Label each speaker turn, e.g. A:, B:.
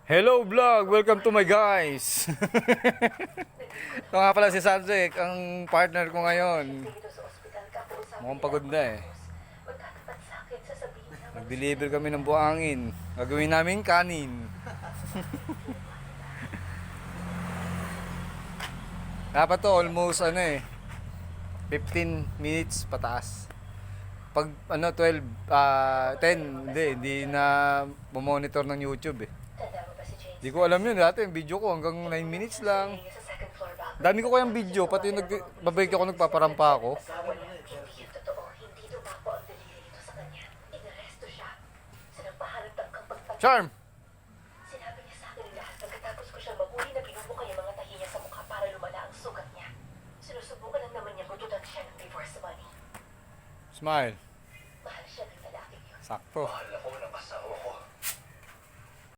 A: Hello vlog! Welcome to my guys! Ito nga pala si Sadek, ang partner ko ngayon. Mukhang pagod na eh. Nag-deliver kami ng buhangin. Gagawin namin kanin. Dapat to almost 15 minutes pataas. Pag 12, 10, hindi na monitor ng YouTube eh. Di ko alam yun, dati yung video ko hanggang 9 minutes lang. Dami ko kayang video, pati babalik ako, nagpaparampa ako. Charm!
B: Sinabi niya sa akin lahat pagkatapos ko siyang mahuli na binubuka yung mga tahi niya sa mukha para lumala ang sugat niya. Sinusubukan lang naman niya gututan siya ng divorce money.
A: Smile.
B: Mahal siya ng lalaki yun.
A: Sakto.
C: Mahal ako ng asawa ko.